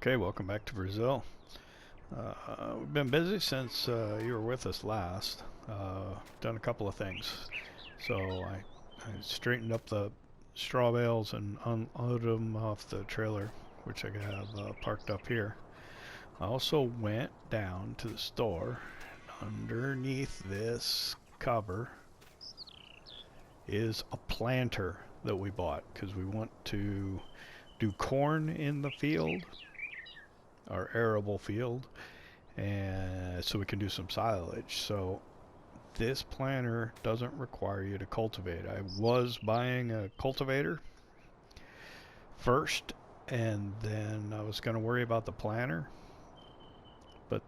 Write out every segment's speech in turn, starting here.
Okay, welcome back to Brazil. We've been busy since you were with us last. Done a couple of things. So I straightened up the straw bales and unloaded them off the trailer, which I have parked up here. I also went down to the store. Underneath this cover is a planter that we bought because we want to do corn in the field, our arable field, and so we can do some silage. So this planter doesn't require you to cultivate. I was buying a cultivator first, and then I was going to worry about the planter, but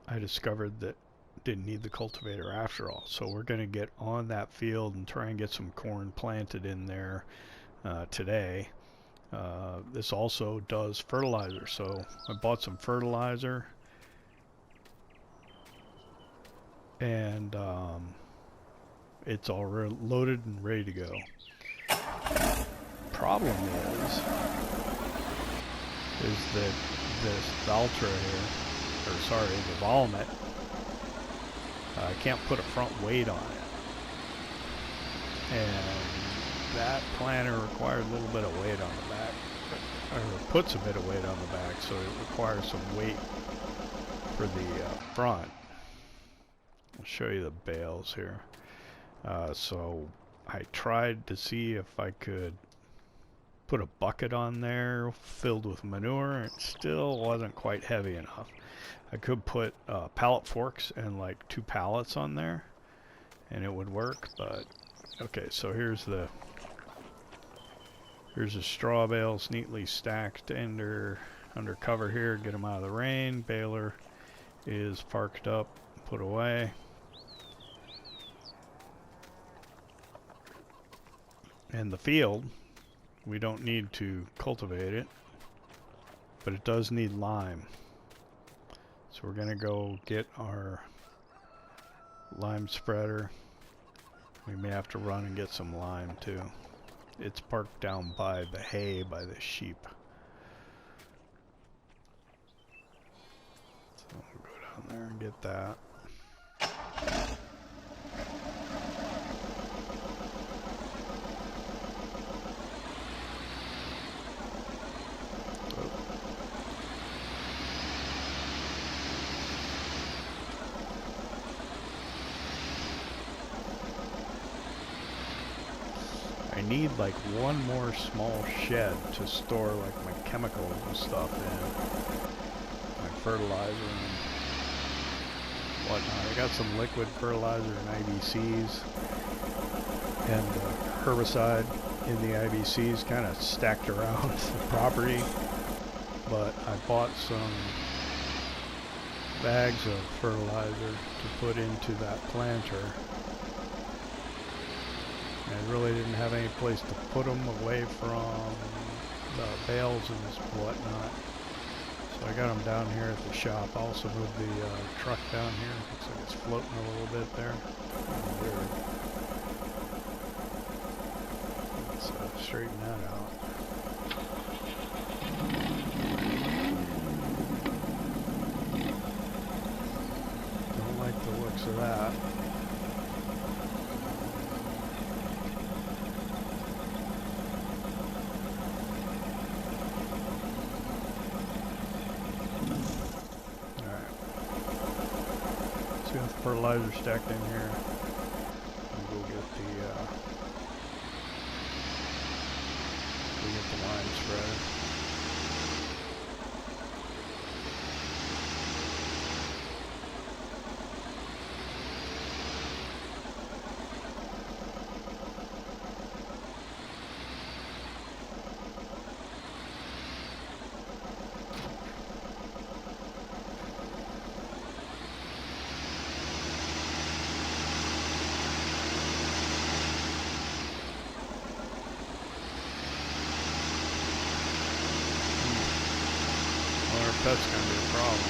I discovered that didn't need the cultivator after all. So we're going to get on that field and try and get some corn planted in there today. This also does fertilizer, so I bought some fertilizer, and it's all loaded and ready to go. Problem is that this Valtra here, or sorry, the Valmet, I can't put a front weight on it, and that planter requires a little bit of weight on the back, or puts a bit of weight on the back, so it requires some weight for the front. I'll show you the bales here. So I tried to see if I could put a bucket on there filled with manure, and it still wasn't quite heavy enough. I could put pallet forks and like 2 pallets on there and it would work, but okay, so here's the straw bales neatly stacked under cover here. Get them out of the rain. Baler is parked up, put away. And the field, we don't need to cultivate it, but it does need lime. So we're gonna go get our lime spreader. We may have to run and get some lime too. It's parked down by the hay, by the sheep. So we'll go down there and get that. I need like one more small shed to store like my chemicals and stuff in, my fertilizer and whatnot. I got some liquid fertilizer and IBCs and herbicide in the IBCs kind of stacked around the property, but I bought some bags of fertilizer to put into that planter. I really didn't have any place to put them away from the bales and whatnot. So I got them down here at the shop. I also moved the truck down here. Looks like it's floating a little bit there. Weird. Let's straighten that out. Don't like the looks of that. Got the fertilizer stacked in here. We'll go get the lime spreader. That's going to be a problem.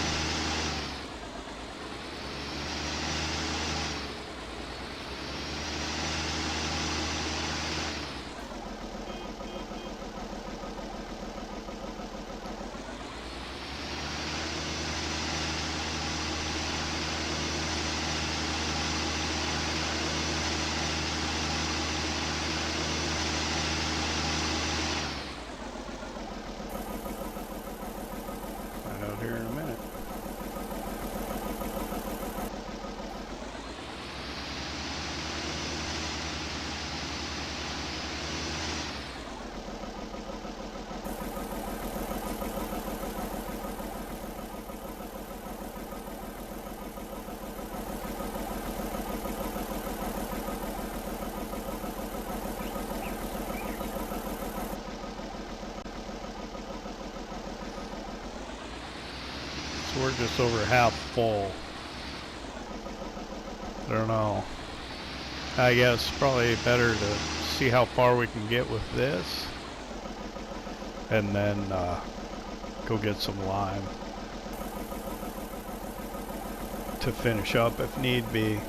just over half full. I don't know. I guess probably better to see how far we can get with this, and then go get some lime to finish up if need be.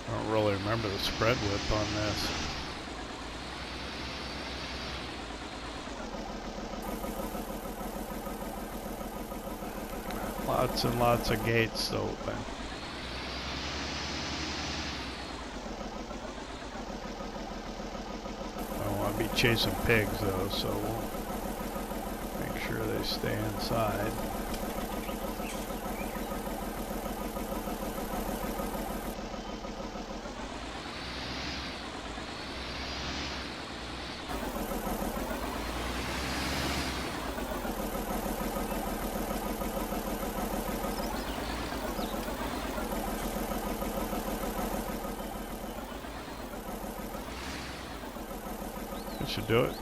I don't really remember the spread width on this. Lots and lots of gates to open. I don't want to be chasing pigs though, so we'll make sure they stay inside. Should do it.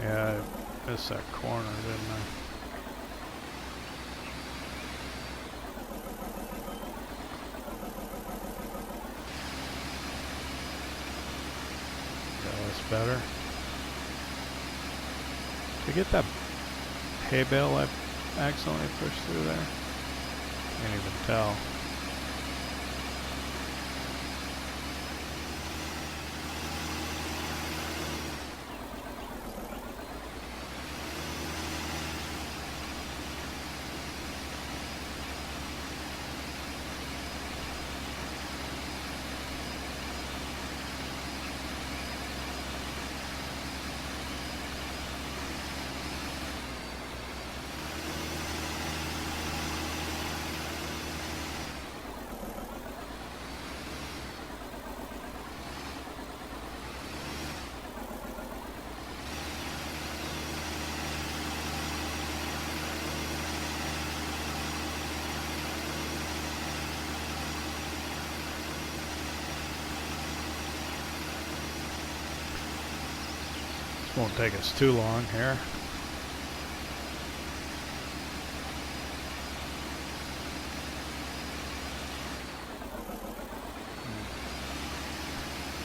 Yeah, I missed that corner, didn't I? Yeah, that's better. Did you get that hay bale I accidentally pushed through there? Can't even tell. Won't take us too long here.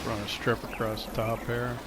Run a strip across the top here.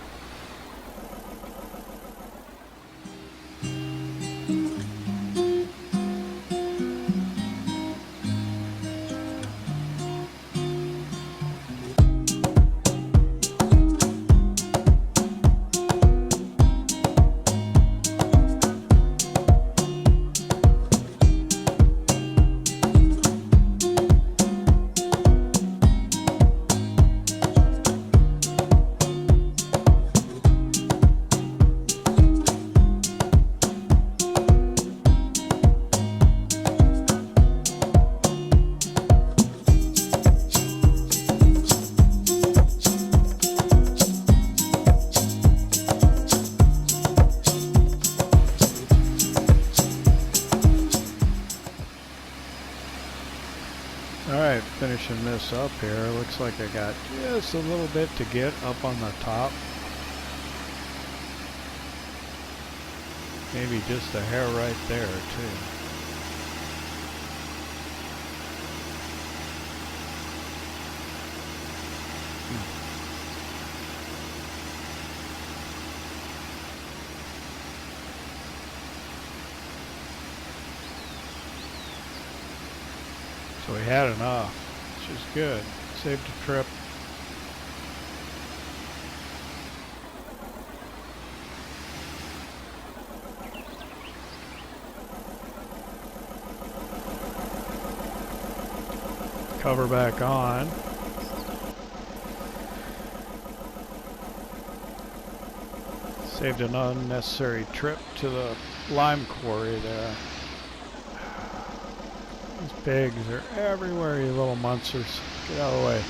Alright, finishing this up here. Looks like I got just a little bit to get up on the top. Maybe just a hair right there too. So we had enough, which is good. Saved a trip. Cover back on. Saved an unnecessary trip to the lime quarry there. These pigs are everywhere, you little monsters. Get out of the way.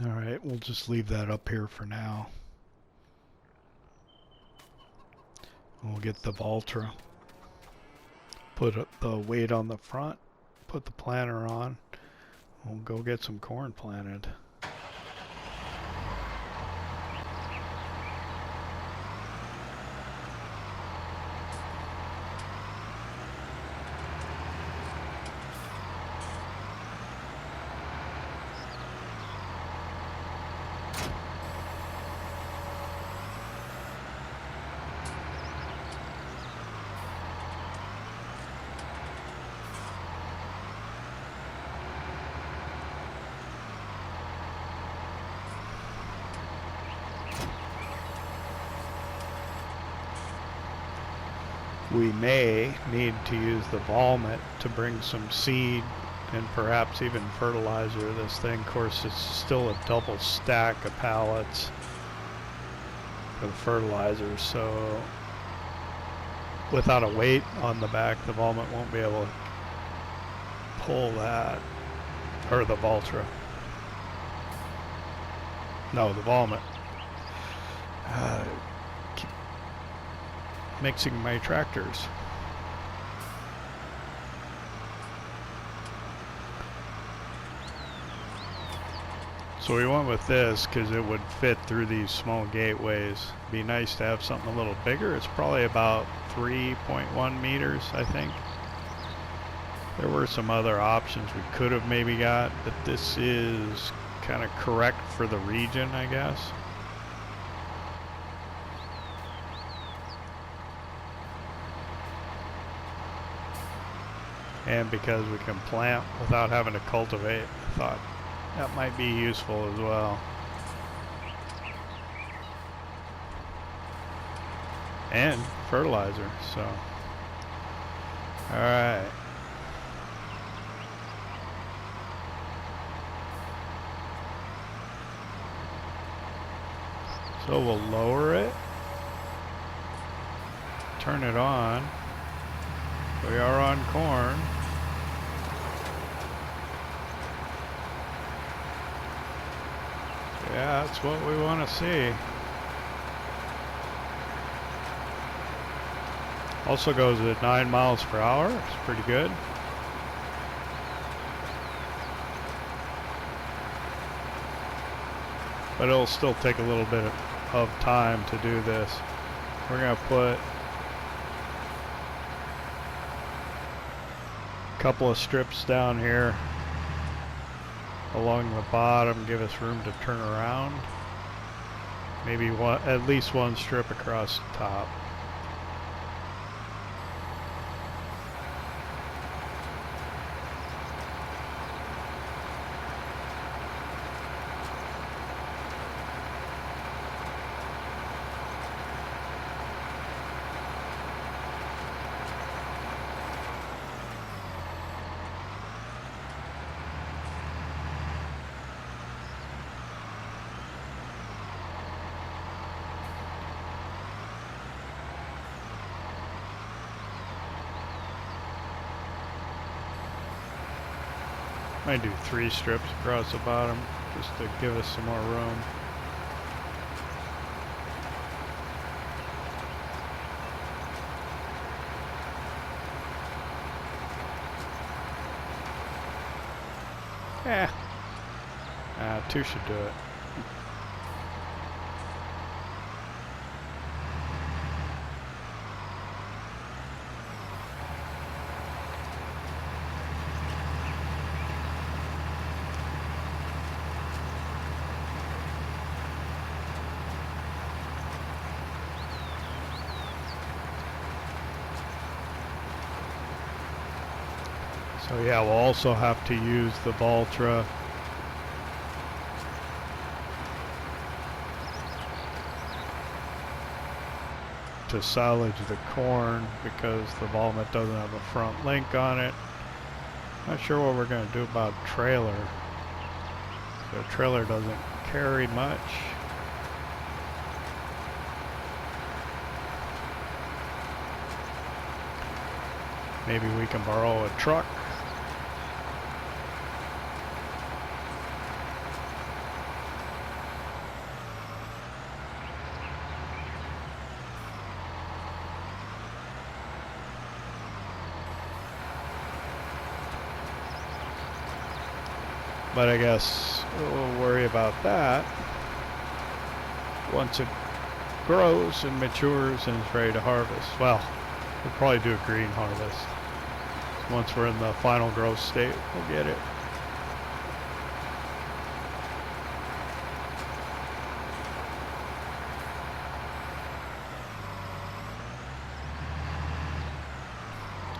Alright, we'll just leave that up here for now. We'll get the Valtra. Put the weight on the front. Put the planter on. We'll go get some corn planted. We may need to use the Valmet to bring some seed and perhaps even fertilizer. This thing, of course, it's still a double stack of pallets for the fertilizer, so without a weight on the back, the Valmet won't be able to pull that, or the Valtra. No, the Valmet. Mixing my tractors. So we went with this because it would fit through these small gateways. Be nice to have something a little bigger. It's probably about 3.1 meters, I think. There were some other options we could have maybe got, but this is kind of correct for the region, I guess. And because we can plant without having to cultivate, I thought that might be useful as well. And fertilizer, so. Alright. So we'll lower it. Turn it on. We are on corn. Yeah, that's what we want to see. Also goes at 9 miles per hour. It's pretty good. But it'll still take a little bit of time to do this. We're going to put a couple of strips down here along the bottom, give us room to turn around. Maybe at least one strip across the top. Might do 3 strips across the bottom just to give us some more room. Yeah. 2 should do it. So yeah, we'll also have to use the Valtra to silage the corn because the Valmet doesn't have a front link on it. Not sure what we're going to do about trailer. So trailer doesn't carry much. Maybe we can borrow a truck. But I guess we'll worry about that once it grows and matures and is ready to harvest. Well, we'll probably do a green harvest. Once we're in the final growth state, we'll get it.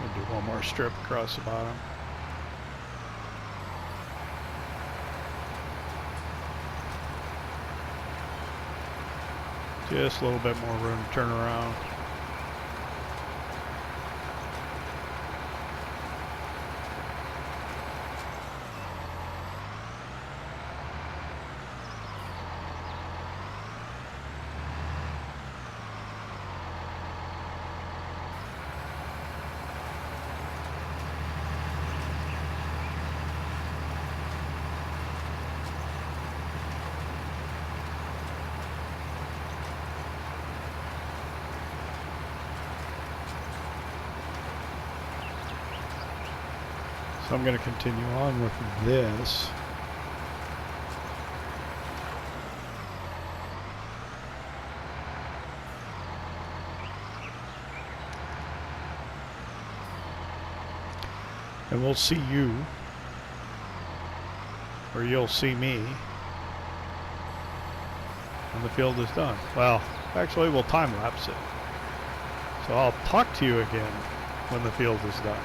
We'll do one more strip across the bottom. Just a little bit more room to turn around. So I'm going to continue on with this. And we'll see you, or you'll see me, when the field is done. Well, actually we'll time lapse it. So I'll talk to you again when the field is done.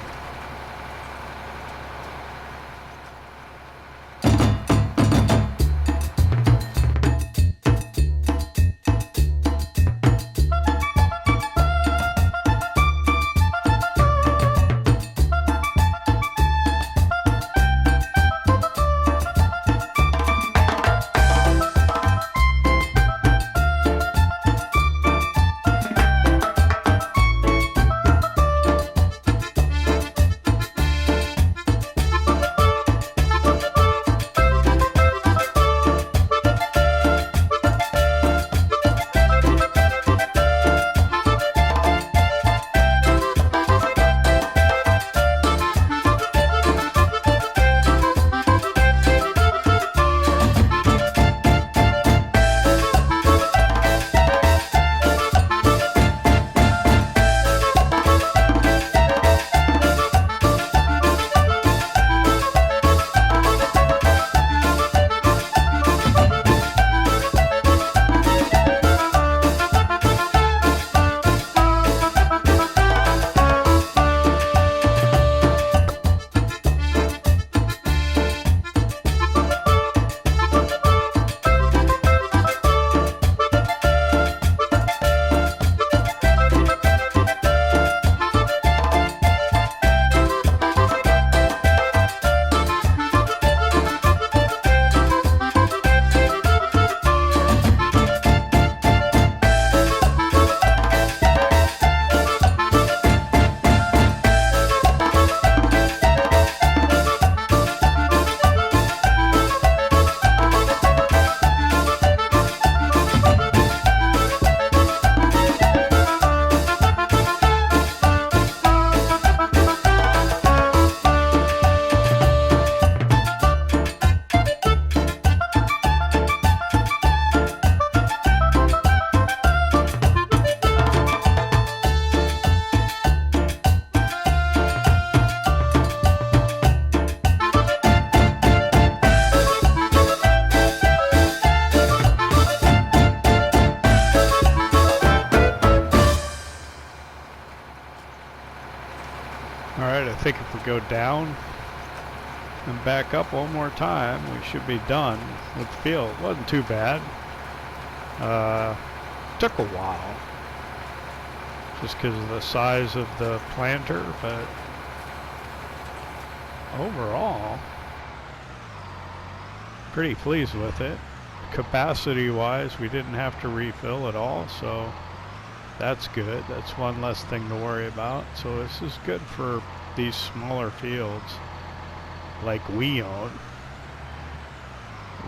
Alright, I think if we go down and back up one more time, we should be done with the field. It wasn't too bad. Took a while, just because of the size of the planter, but overall, pretty pleased with it. Capacity wise, we didn't have to refill at all, so that's good. That's one less thing to worry about. So this is good for these smaller fields like we own.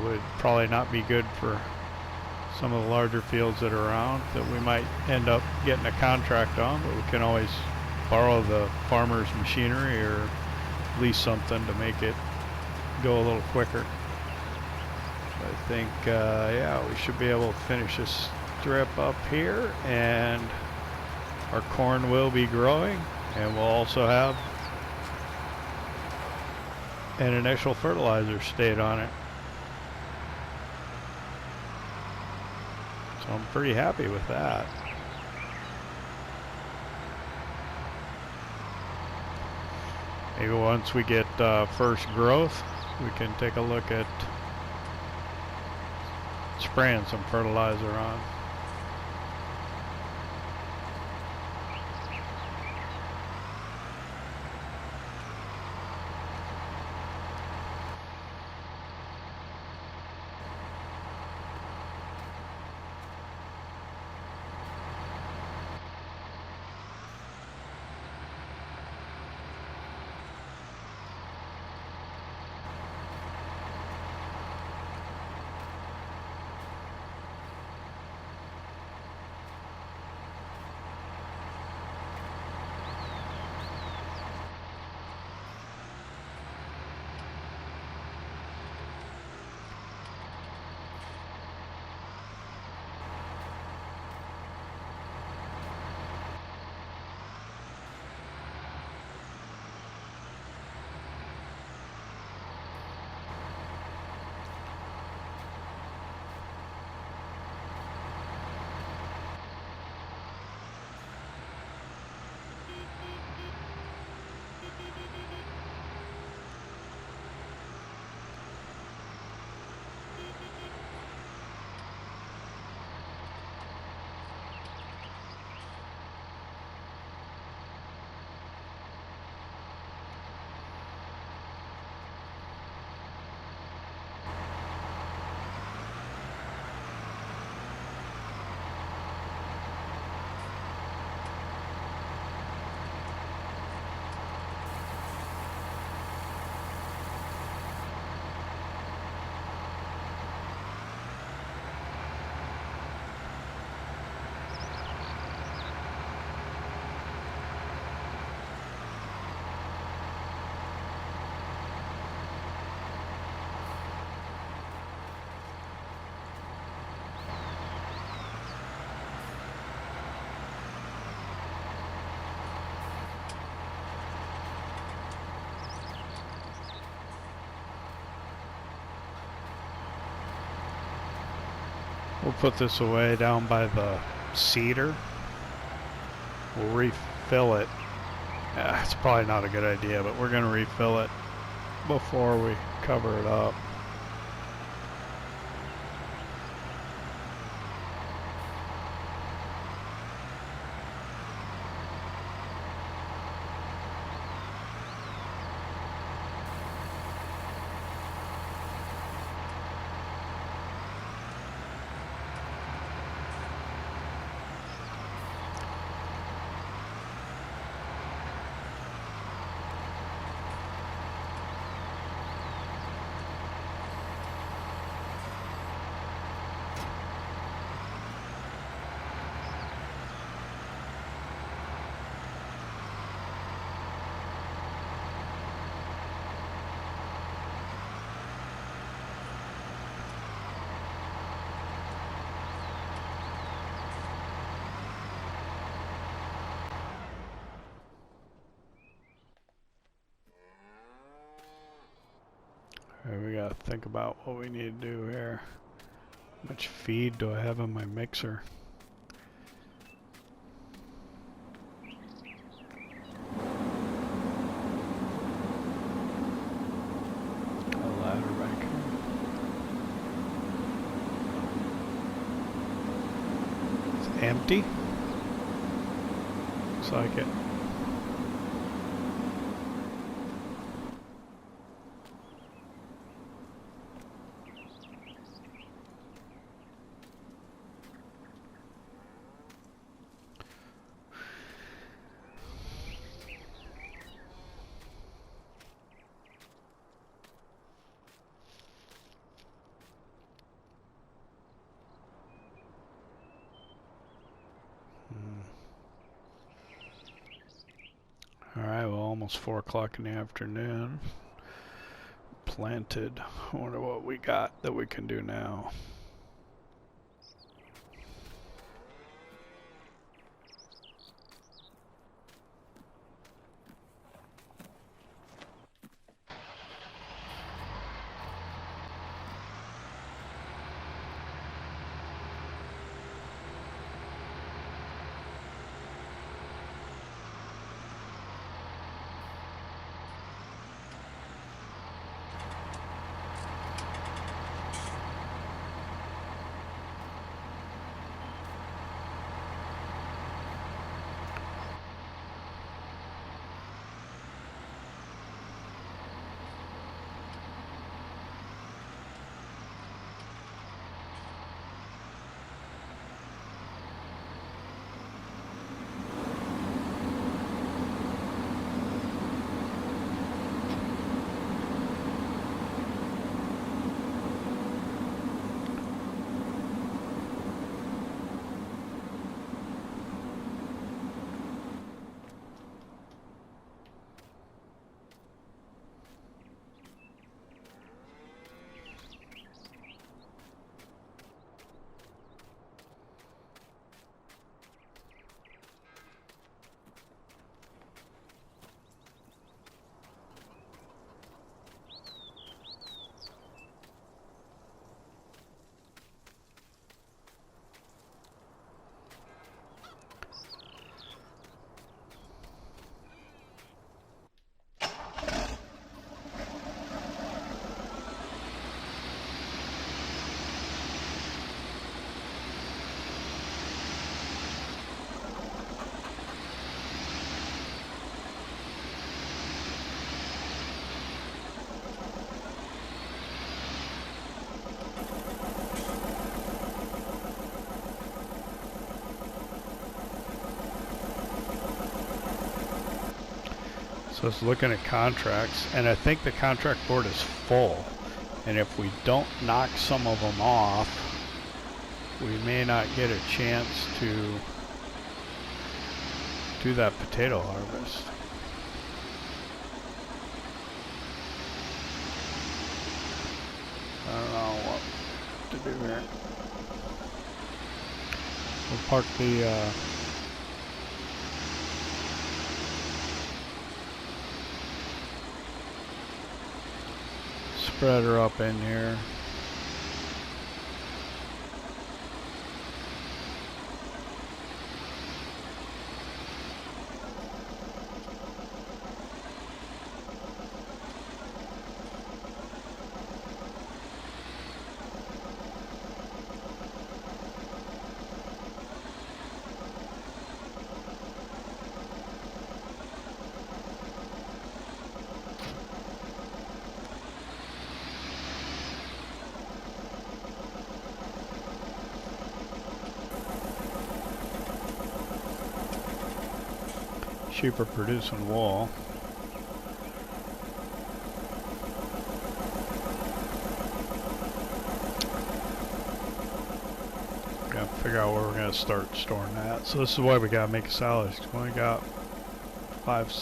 Would probably not be good for some of the larger fields that are around that we might end up getting a contract on, but we can always borrow the farmer's machinery or lease something to make it go a little quicker. I think, yeah, we should be able to finish this strip up here, and our corn will be growing, and we'll also have an initial fertilizer state on it. So I'm pretty happy with that. Maybe once we get first growth, we can take a look at spraying some fertilizer on. We'll put this away down by the cedar. We'll refill it. It's probably not a good idea, but we're going to refill it before we cover it up. We gotta think about what we need to do here. How much feed do I have in my mixer? empty. Looks like it. Alright, well, almost 4 o'clock in the afternoon. Planted. I wonder what we got that we can do now. So it's looking at contracts, and I think the contract board is full. And if we don't knock some of them off, we may not get a chance to do that potato harvest. I don't know what to do here. We'll park the spreader up in here. Cheaper producing wool. Gotta figure out where we're gonna start storing that. So this is why we gotta make a salad. We only got five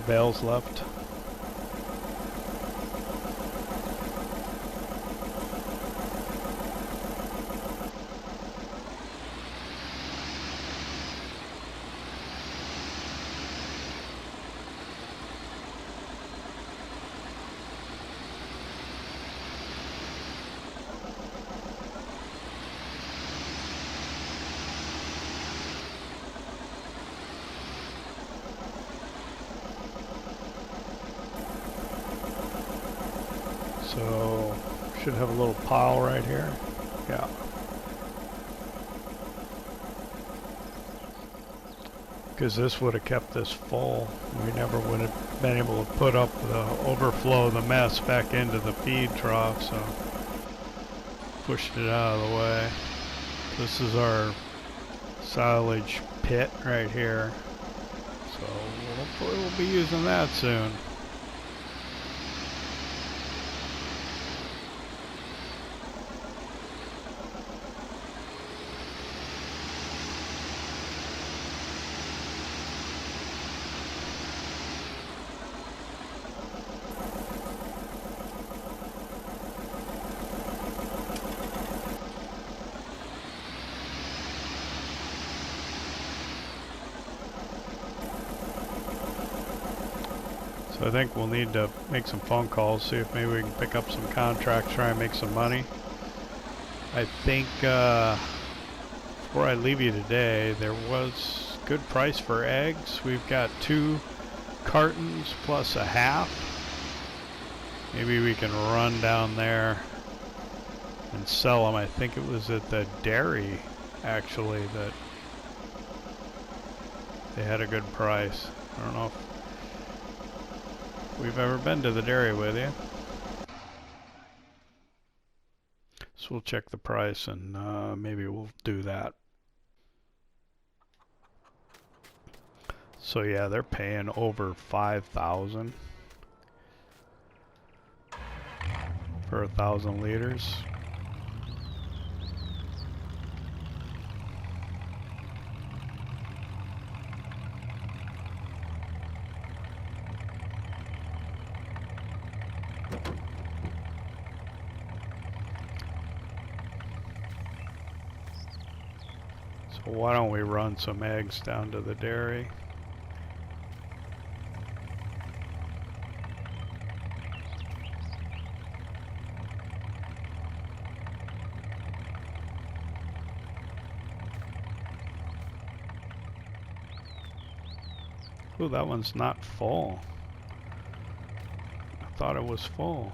bales left. So, should have a little pile right here. Yeah. because this would have kept this full. We never would have been able to put up the overflow, the mess back into the feed trough, so pushed it out of the way. This is our silage pit right here, so hopefully we'll be using that soon. So I think we'll need to make some phone calls, see if maybe we can pick up some contracts, try and make some money. I think before I leave you today, there was good price for eggs. We've got 2 cartons plus a half. Maybe we can run down there and sell them. I think it was at the dairy actually that they had a good price. I don't know if we've ever been to the dairy with you. So we'll check the price and maybe we'll do that. So yeah, they're paying over $5,000 for 1,000 liters. So why don't we run some eggs down to the dairy? Oh, that one's not full. I thought it was full.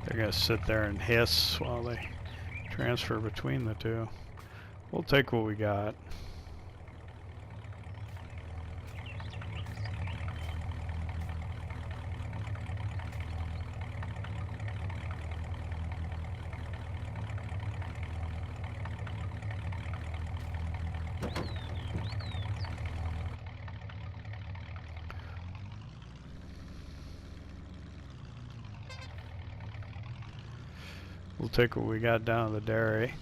They're gonna sit there and hiss while they transfer between the two. We'll take what we got. We'll take what we got down to the dairy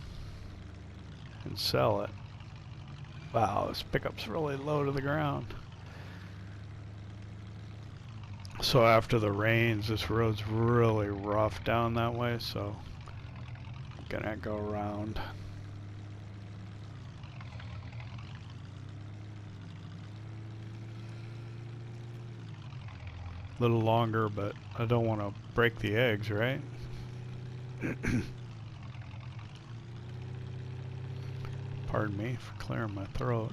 and sell it. Wow, this pickup's really low to the ground. So after the rains, this road's really rough down that way, so I'm gonna go around. A little longer, but I don't want to break the eggs, right? Pardon me for clearing my throat.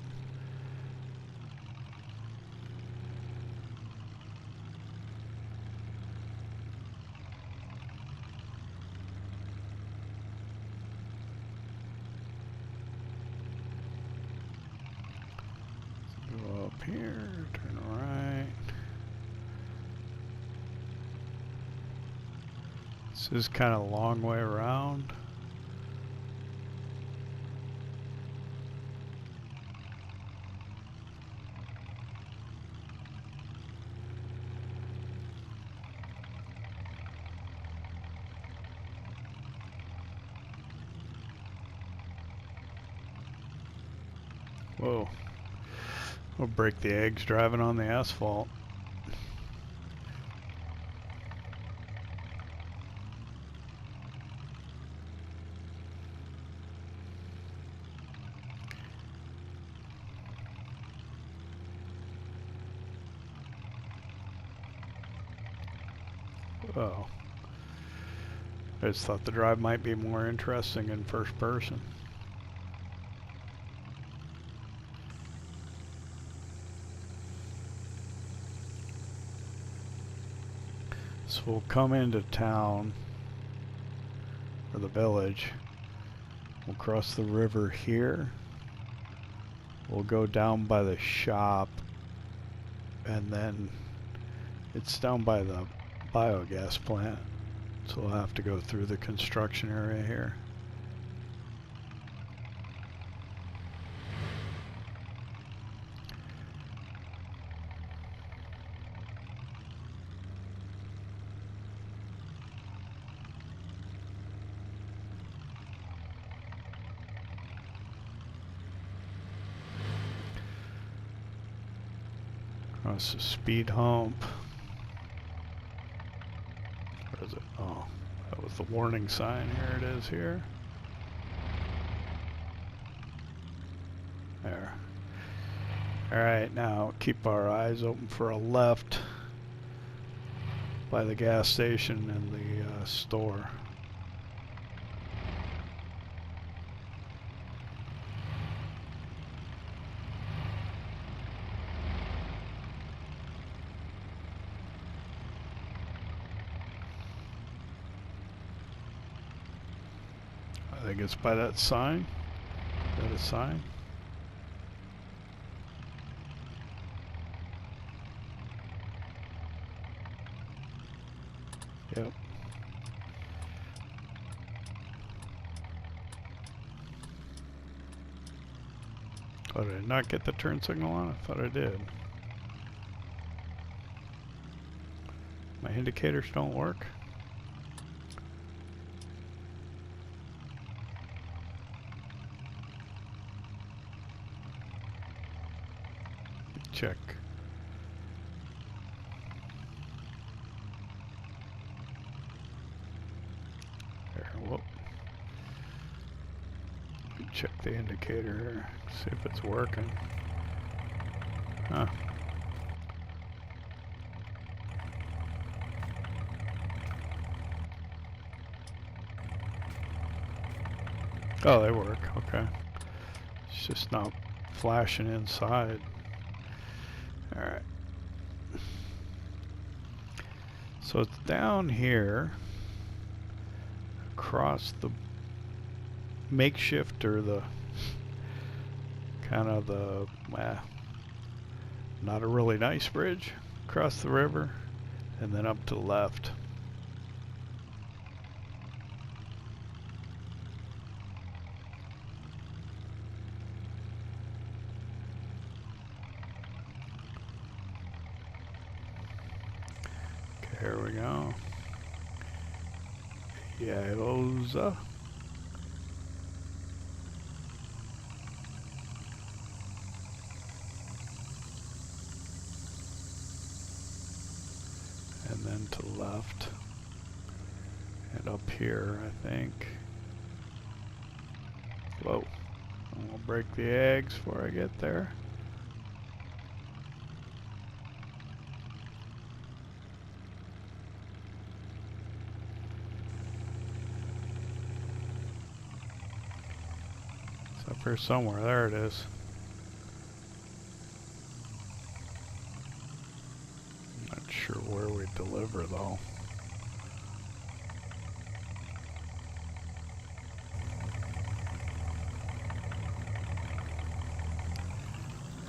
Go up here, turn right. This is kind of a long way around. Whoa. We'll break the eggs driving on the asphalt. Oh. I just thought the drive might be more interesting in first person. So we'll come into town, or the village. We'll cross the river here. We'll go down by the shop, and then it's down by the biogas plant. So we'll have to go through the construction area here. Across the speed hump. Where is it? Oh, that was the warning sign. Here it is here. There. Alright, now keep our eyes open for a left by the gas station and the store. I think it's by that sign. Is that a sign? Yep. Oh, did I not get the turn signal on? I thought I did. My indicators don't work. Check. There, whoop. Check the indicator here, see if it's working. Huh. Oh, they work, okay. It's just not flashing inside. Alright. So it's down here across the makeshift, or the kind of the not a really nice bridge across the river, and then up to the left. Here we go. Yaoza. And then to the left. And up here, I think. Whoa. I'm gonna break the eggs before I get there. Up here somewhere. There it is. Not sure where we deliver though.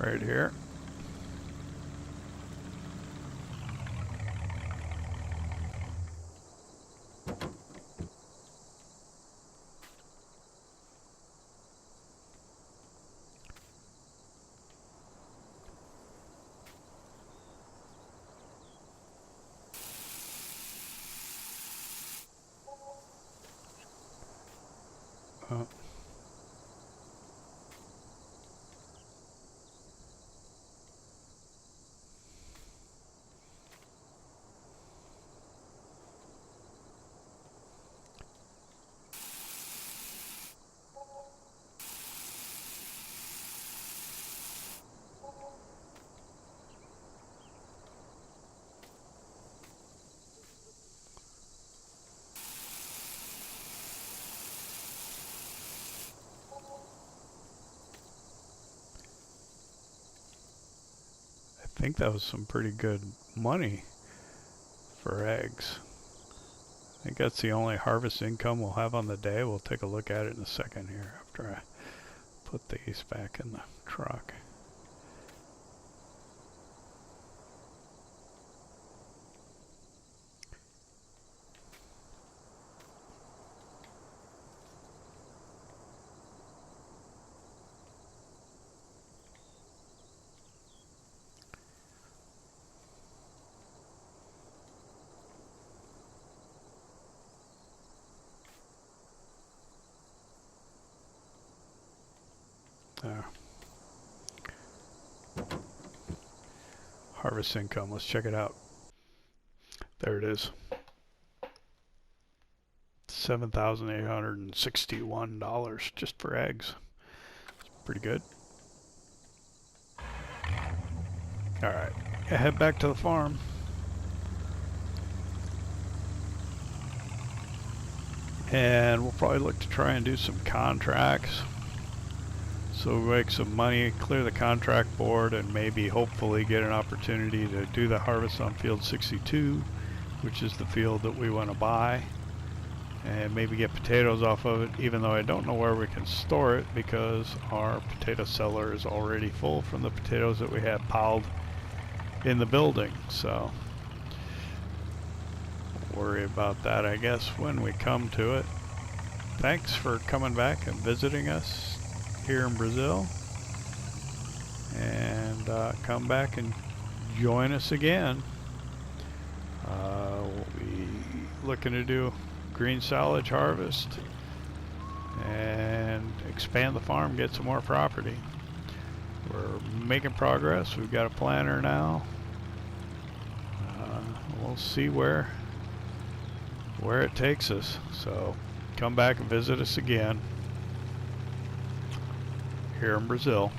Right here. I think that was some pretty good money for eggs. I think that's the only harvest income we'll have on the day. We'll take a look at it in a second here after I put these back in the truck. There. Harvest income, let's check it out. There it is. $7,861 just for eggs. It's pretty good. Alright, head back to the farm. And we'll probably look to try and do some contracts. So we make some money, clear the contract board, and maybe hopefully get an opportunity to do the harvest on field 62, which is the field that we want to buy, and maybe get potatoes off of it, even though I don't know where we can store it because our potato cellar is already full from the potatoes that we had piled in the building. So we'll worry about that, I guess, when we come to it. Thanks for coming back and visiting us here in Brazil, and come back and join us again. We'll be looking to do green silage harvest and expand the farm, get some more property. We're making progress. We've got a planner now. We'll see where it takes us. So come back and visit us again here in Brazil.